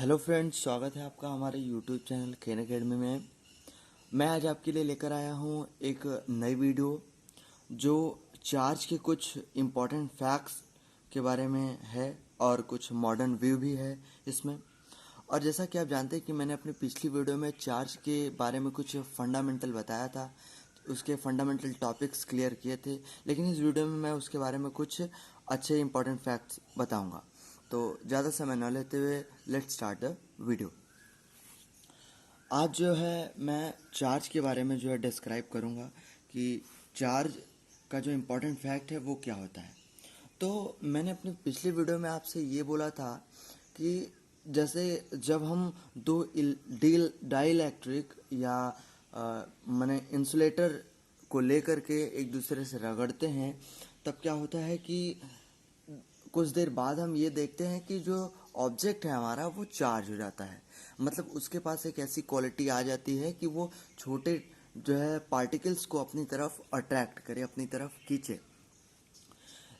Hello friends, स्वागत है आपका हमारे यूट्यूब चैनल खेन अकेडमी में। मैं आज आपके लिए लेकर आया हूँ एक नई वीडियो जो चार्ज के कुछ इम्पोर्टेंट फैक्ट्स के बारे में है और कुछ मॉडर्न व्यू भी है इसमें। और जैसा कि आप जानते हैं कि मैंने अपनी पिछली वीडियो में चार्ज के बारे में कुछ फंडामेंटल बताया था, उसके फंडामेंटल टॉपिक्स क्लियर किए थे, लेकिन इस वीडियो में मैं उसके बारे में कुछ अच्छे इंपॉर्टेंट फैक्ट्स बताऊंगा। तो ज़्यादा समय न लेते हुए लेट्स स्टार्ट द वीडियो। आज जो है मैं चार्ज के बारे में जो है डिस्क्राइब करूंगा कि चार्ज का जो इम्पोर्टेंट फैक्ट है वो क्या होता है। तो मैंने अपनी पिछली वीडियो में आपसे ये बोला था कि जैसे जब हम दो डाइलेक्ट्रिक या माने इंसुलेटर को लेकर के एक दूसरे से रगड़ते हैं, तब क्या होता है कि कुछ देर बाद हम ये देखते हैं कि जो ऑब्जेक्ट है हमारा वो चार्ज हो जाता है। मतलब उसके पास एक ऐसी क्वालिटी आ जाती है कि वो छोटे जो है पार्टिकल्स को अपनी तरफ अट्रैक्ट करे, अपनी तरफ खींचे।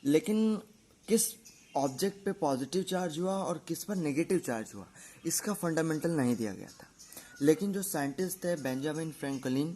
लेकिन किस ऑब्जेक्ट पे पॉजिटिव चार्ज हुआ और किस पर नेगेटिव चार्ज हुआ, इसका फंडामेंटल नहीं दिया गया था। लेकिन जो साइंटिस्ट थे बेंजामिन फ्रैंकलिन,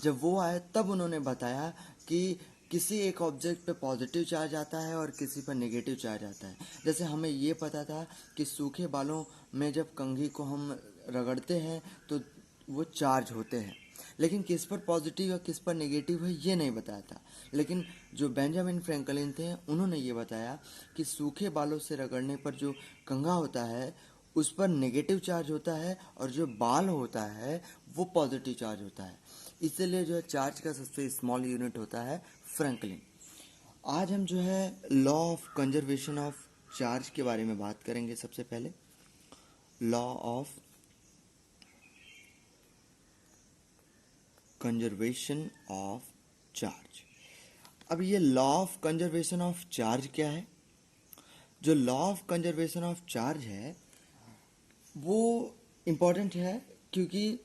जब वो आए तब उन्होंने बताया कि किसी एक ऑब्जेक्ट पे पॉजिटिव चार्ज आता है और किसी पर नेगेटिव चार्ज आता है। जैसे हमें ये पता था कि सूखे बालों में जब कंघी को हम रगड़ते हैं तो वो चार्ज होते हैं, लेकिन किस पर पॉजिटिव या किस पर नेगेटिव है ये नहीं बताया था। लेकिन जो बेंजामिन फ्रैंकलिन थे उन्होंने ये बताया कि सूखे बालों से रगड़ने पर जो कंघा होता है उस पर नेगेटिव चार्ज होता है और जो बाल होता है वो पॉजिटिव चार्ज होता है। इसलिए जो है चार्ज का सबसे स्मॉल यूनिट होता है फ्रैंकलिन। आज हम जो है law of conservation of charge के बारे में बात करेंगे। सबसे पहले law of conservation of charge. अब ये law of conservation of charge क्या है? जो law of conservation of charge है वो इम्पॉर्टेंट है क्योंकि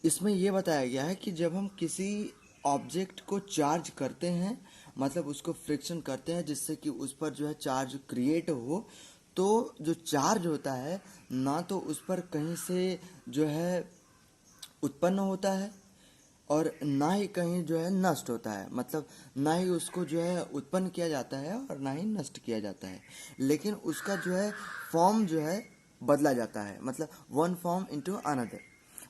इसमें यह बताया गया है कि जब हम किसी ऑब्जेक्ट को चार्ज करते हैं, मतलब उसको फ्रिक्शन करते हैं जिससे कि उस पर जो है चार्ज क्रिएट हो, तो जो चार्ज होता है ना तो उस पर कहीं से जो है उत्पन्न होता है और ना ही कहीं जो है नष्ट होता है। मतलब ना ही उसको जो है उत्पन्न किया जाता है और ना ही नष्ट किया जाता है, लेकिन उसका जो है फॉर्म जो है बदला जाता है। मतलब वन फॉर्म इनटू अनदर,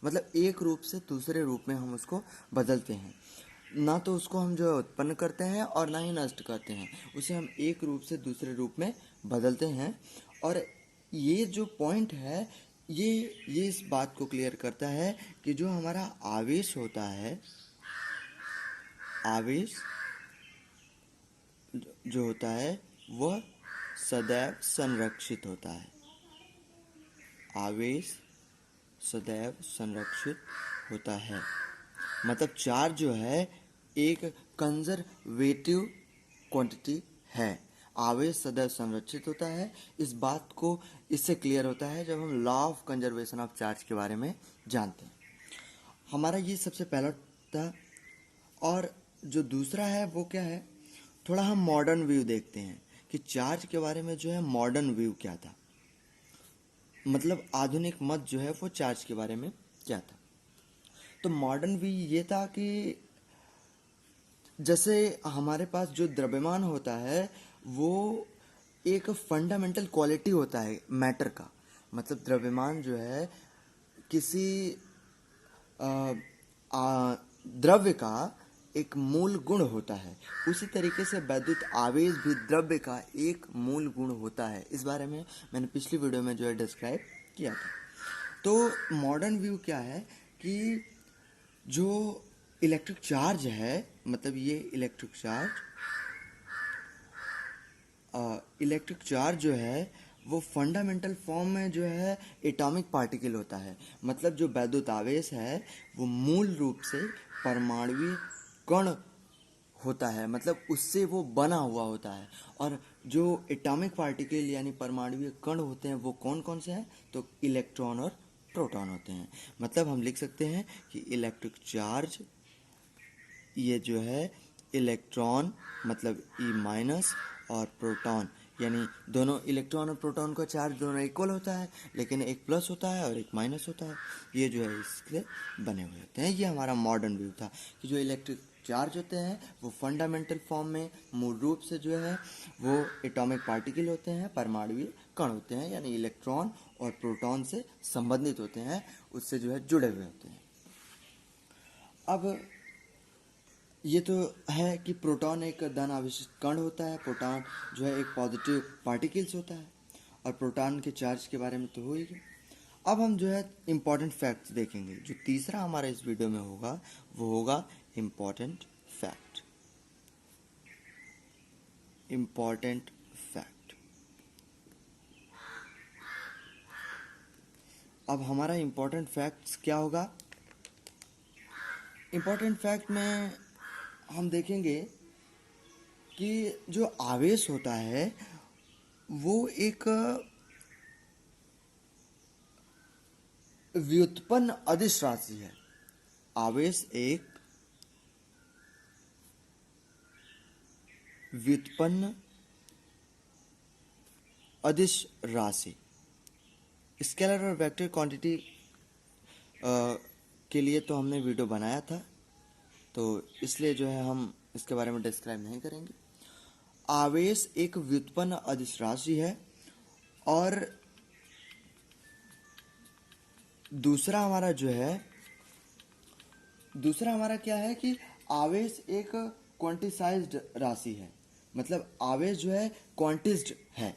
मतलब एक रूप से दूसरे रूप में हम उसको बदलते हैं। ना तो उसको हम जो है उत्पन्न करते हैं और ना ही नष्ट करते हैं, उसे हम एक रूप से दूसरे रूप में बदलते हैं। और ये जो पॉइंट है ये इस बात को क्लियर करता है कि जो हमारा आवेश होता है, आवेश जो होता है वह सदैव संरक्षित होता है। आवेश सदैव संरक्षित होता है। मतलब चार्ज जो है एक कंजर्वेटिव क्वांटिटी है। आवेश सदैव संरक्षित होता है। इस बात को इससे क्लियर होता है जब हम law of conservation of charge के बारे में जानते हैं। हमारा ये सबसे पहला था। और जो दूसरा है वो क्या है, थोड़ा हम मॉडर्न व्यू देखते हैं कि चार्ज के बारे में जो है मॉडर्न व्यू क्या था। मतलब आधुनिक मत जो है वो चार्ज के बारे में क्या था। तो मॉडर्न व्यू ये था कि जैसे हमारे पास जो द्रव्यमान होता है वो एक फंडामेंटल क्वालिटी होता है मैटर का। मतलब द्रव्यमान जो है किसी द्रव्य का एक मूल गुण होता है। उसी तरीके से वैद्युत आवेश भी द्रव्य का एक मूल गुण होता है। इस बारे में मैंने पिछली वीडियो में जो है डिस्क्राइब किया था। तो मॉडर्न व्यू क्या है कि जो इलेक्ट्रिक चार्ज है, मतलब ये इलेक्ट्रिक चार्ज जो है वो फंडामेंटल फॉर्म में जो है एटॉमिक पार्टिकल होता है। मतलब जो वैद्युत आवेश है वो मूल रूप से परमाणुवीय कण होता है, मतलब उससे वो बना हुआ होता है। और जो एटॉमिक पार्टिकल यानी परमाणुवीय कण होते हैं वो कौन कौन से हैं, तो इलेक्ट्रॉन और प्रोटॉन होते हैं। मतलब हम लिख सकते हैं कि इलेक्ट्रिक चार्ज ये जो है इलेक्ट्रॉन मतलब ई माइनस और प्रोटॉन यानी दोनों इलेक्ट्रॉन और प्रोटॉन का चार्ज दोनों इक्वल होता है, लेकिन एक प्लस होता है और एक माइनस होता है। ये जो है इसके बने हुए होते हैं। ये हमारा मॉडर्न व्यू था कि जो इलेक्ट्रिक चार्ज होते हैं वो फंडामेंटल फॉर्म में मूल रूप से जो है वो एटॉमिक पार्टिकल होते हैं, परमाणुवीय कण होते हैं, यानी इलेक्ट्रॉन और प्रोटॉन से संबंधित होते हैं, उससे जो है जुड़े हुए होते हैं। अब ये तो है कि प्रोटॉन एक धन आवेशित कण होता है, प्रोटॉन जो है एक पॉजिटिव पार्टिकल्स होता है, और प्रोटॉन के चार्ज के बारे में तो हो ही गया। अब हम जो है इम्पॉर्टेंट फैक्ट्स देखेंगे। जो तीसरा हमारा इस वीडियो में होगा वो होगा इम्पॉर्टेंट फैक्ट। Important fact. अब हमारा इम्पॉर्टेंट फैक्ट्स क्या होगा? इम्पॉर्टेंट फैक्ट में हम देखेंगे कि जो आवेश होता है वो एक व्युत्पन्न अदिश राशि है। आवेश एक व्युत्पन्न अदिश राशि। स्केलर और वेक्टर क्वांटिटी के लिए तो हमने वीडियो बनाया था, तो इसलिए जो है हम इसके बारे में डिस्क्राइब नहीं करेंगे। आवेश एक व्युत्पन्न अदिश राशि है। और दूसरा हमारा क्या है कि आवेश एक क्वांटिसाइज्ड राशि है। मतलब आवेश जो है क्वांटिज्ड है।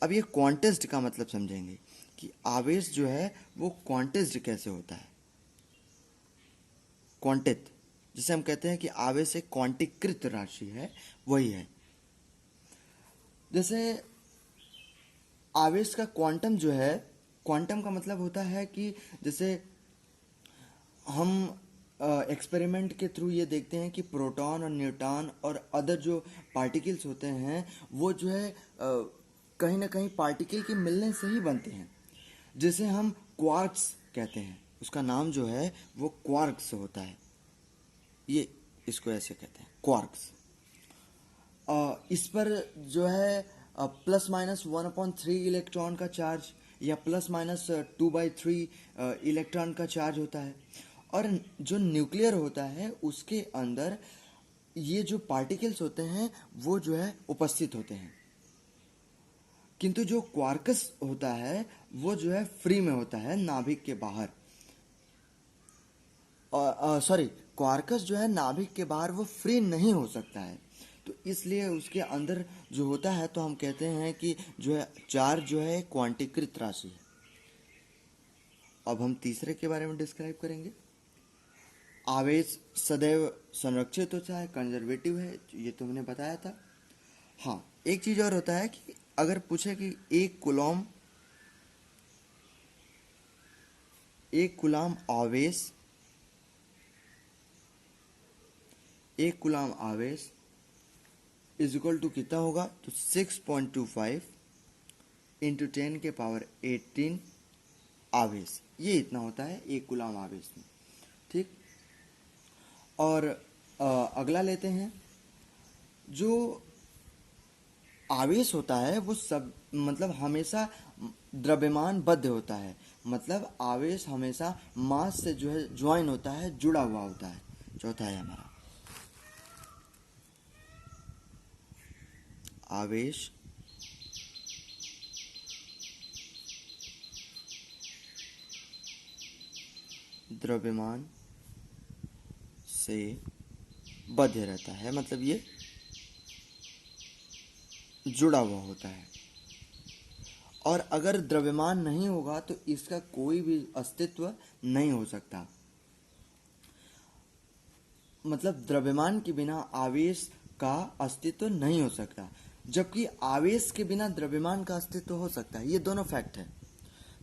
अब ये क्वांटिज्ड का मतलब समझेंगे कि आवेश जो है वो क्वांटिज्ड कैसे होता है। क्वांटित, जिसे हम कहते हैं कि आवेश एक क्वांटीकृत राशि है, वही है। जैसे आवेश का क्वांटम जो है, क्वांटम का मतलब होता है कि जैसे हम एक्सपेरिमेंट के थ्रू ये देखते हैं कि प्रोटॉन और न्यूट्रॉन और अदर जो पार्टिकल्स होते हैं वो जो है कहीं ना कहीं पार्टिकल के मिलने से ही बनते हैं, जिसे हम क्वार्क्स कहते हैं। उसका नाम जो है वो क्वार्क्स होता है। ये इसको ऐसे कहते हैं, क्वार्क्स। इस पर जो है प्लस माइनस 1/3 इलेक्ट्रॉन का चार्ज या प्लस माइनस 2/3 इलेक्ट्रॉन का चार्ज होता है। और जो न्यूक्लियर होता है उसके अंदर ये जो पार्टिकल्स होते हैं वो जो है उपस्थित होते हैं। किंतु जो क्वार्कस होता है वो जो है फ्री में होता है, नाभिक के बाहर। सॉरी, क्वार्कस जो है नाभिक के बाहर वो फ्री नहीं हो सकता है, तो इसलिए उसके अंदर जो होता है तो हम कहते हैं कि जो है चार्ज जो है क्वांटीकृत राशि है। अब हम तीसरे के बारे में डिस्क्राइब करेंगे। आवेश सदैव संरक्षित होता है, कंजर्वेटिव है, ये तो हमने बताया था। हाँ, एक चीज और होता है कि अगर पूछे कि एक कूलाम आवेश इज इक्वल टू कितना होगा, तो 6.25 इंटू 10 के पावर 18 आवेश, ये इतना होता है एक कूलाम आवेश में। ठीक। और अगला लेते हैं। जो आवेश होता है वो सब मतलब हमेशा द्रव्यमान बद्ध होता है। मतलब आवेश हमेशा मास से जो है ज्वाइन होता है, जुड़ा हुआ होता है। चौथा है हमारा आवेश द्रव्यमान से बद्ध रहता है, मतलब ये जुड़ा हुआ होता है। और अगर द्रव्यमान नहीं होगा तो इसका कोई भी अस्तित्व नहीं हो सकता। मतलब द्रव्यमान के बिना आवेश का अस्तित्व नहीं हो सकता, जबकि आवेश के बिना द्रव्यमान का अस्तित्व हो सकता है। ये दोनों फैक्ट है।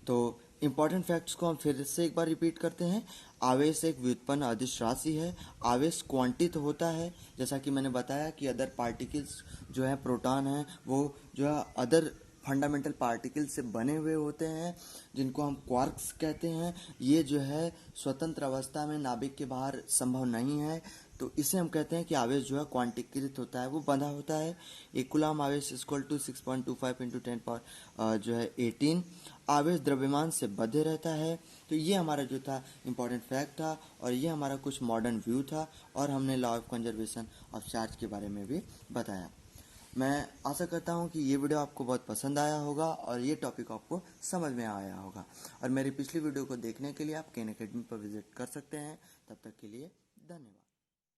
तो इंपॉर्टेंट फैक्ट्स को हम फिर से एक बार रिपीट करते हैं। आवेश एक व्युत्पन्न अदिश राशि है। आवेश क्वांटित होता है, जैसा कि मैंने बताया कि अदर पार्टिकल्स जो है प्रोटॉन है वो जो है अदर फंडामेंटल पार्टिकल से बने हुए होते हैं, जिनको हम क्वार्क्स कहते हैं। ये जो है स्वतंत्र अवस्था में नाभिक के बाहर संभव नहीं है, तो इसे हम कहते हैं कि आवेश जो है क्वांटीकृत होता है, वो बंधा होता है। एक कूलाम आवेश इक्वल टू 6.25 इंटू 10 पावर जो है 18 आवेश द्रव्यमान से बंधे रहता है। तो ये हमारा जो था इम्पॉर्टेंट फैक्ट था, और ये हमारा कुछ मॉडर्न व्यू था, और हमने law of conservation of charge के बारे में भी बताया। मैं आशा करता हूँ कि ये वीडियो आपको बहुत पसंद आया होगा और ये टॉपिक आपको समझ में आया होगा। और मेरी पिछली वीडियो को देखने के लिए आप केन अकेडमी पर विजिट कर सकते हैं। तब तक के लिए धन्यवाद।